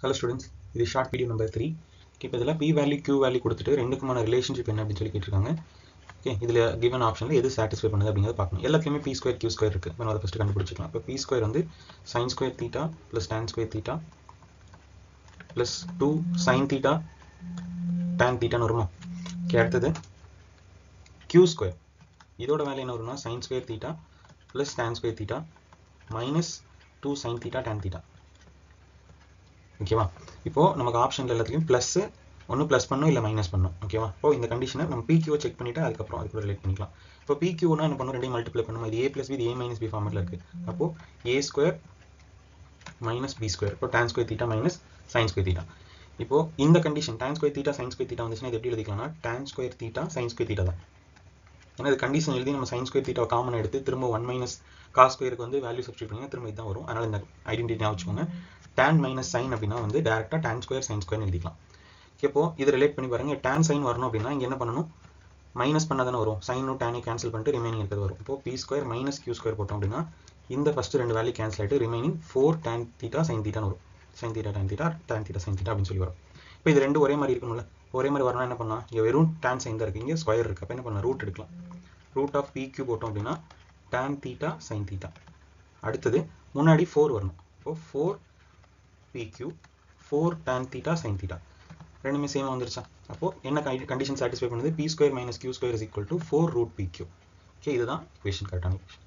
Hello students, this is short video number 3. இப்போ இதில் p value q value கொடுத்துட்டு ரெண்டுக்குமான relationship என்ன அப்படின்னு சொல்லி கேட்டிருக்காங்க. ஓகே, இதில் கிவன் ஆப்ஷனில் எது சாட்டிஸ்ஃபை பண்ணுது அப்படிங்கிறத பார்க்கணும். எல்லாத்துலேயுமே p ஸ்கொயர் q ஸ்கொயர் இருக்குது. நம்ம அதை ஃபஸ்ட்டு கண்டுபிடிச்சிக்கலாம். இப்போ p ஸ்கொயர் வந்து sin square theta plus tan square theta plus 2 sin theta tan தீட்டான்னு வருமா? ஓகே, அடுத்தது q ஸ்கொயர், இதோட வேலை என்ன வரும்னா sin square theta plus tan square theta minus 2 sin theta tan theta. ஓகேவா? இப்போ நமக்கு ஆப்ஷன்ல எல்லாத்துலயும் பிளஸ் ஒன்று பிளஸ் பண்ணும் இல்லை மைனஸ் பண்ணும். ஓகேவா? இப்போ இந்த கண்டிஷனை நம்ம PQ செக் பண்ணிட்டு அதுக்கப்புறம் அது கூட ரிலேட் பண்ணிக்கலாம். இப்போ PQனா என்ன பண்ணும்? ரெண்டையும் மல்டிப்ளை பண்ணும். இது a பிளஸ் பி, இது a மைனஸ் பி ஃபார்மெட்ல இருக்கு. அப்போ a square minus B square, இப்போ tan square theta minus sin square theta. இப்போ இந்த condition tan square theta sin square theta வந்துச்சுன்னா இது எப்படி எழுதிக்கலாம்னா tan square theta sin square theta தான். ஏன்னா இது கண்டிஷன் எழுதி நம்ம sin ஸ்கொயர் தீட்டா காமன் எடுத்து திரும்ப 1 மைனஸ் cos ஸ்கொயருக்கு வந்து வேல்யூ சப்ஸ்டிட் பண்ணி திரும்ப இதுதான் வரும். அதனால இந்த ஐடென்டிட்டி வச்சுக்கோங்க. tan மைனஸ் sin அப்படின்னா வந்து டேரக்டா tan ஸ்கொயர் sin ஸ்கொயர் எழுதிக்கலாம். இப்போ இது ரிலேட் பண்ணி பாருங்க. tan sin வரணும் அப்படின்னா இங்க என்ன பண்ணணும்? மைனஸ் பண்ணா தானே வரும். சைனும் டேனையும் கேன்சல் பண்ணிட்டு ரிமைனிங் இருக்கிறது வரும். இப்போ p square minus q square போட்டோம் அப்படின்னா இந்த ஃபர்ஸ்ட் ரெண்டு வேல்யூ கேன்சல் ஆயிட்டு ரிமைனிங் 4 tan தீட்டா sin தீட்டான்னு வரும். sin theta tan theta tan theta sin theta அப்படின்னு சொல்லி வரும். இப்போ இது ரெண்டு ஒரே மாதிரி இருக்கணும்ல. ஒரே மாதிரி வரணும் என்ன பண்ணலாம்? இங்க வெறும் tan sin தான் இருக்கு, இங்க ஸ்கொயர் இருக்கு. அப்ப என்ன பண்ணலாம்? ரூட் எடுக்கலாம். ரூட் ஆஃப் pq போட்டோம் அப்படின்னா tan தீட்டா sin தீட்டா. அடுத்தது முன்னாடி 4 வரணும். இப்போ 4 pq 4 tan theta sin theta ரெண்டுமே சேமா வந்துருச்சா? அப்போ என்ன கண்டிஷன் சாட்டிஸ்ஃபை பண்ணுது? p square minus q square is equal to 4 root pq. Okay, இதுதான் ஈக்குவேஷன், கரெக்டான ஈக்குவேஷன்.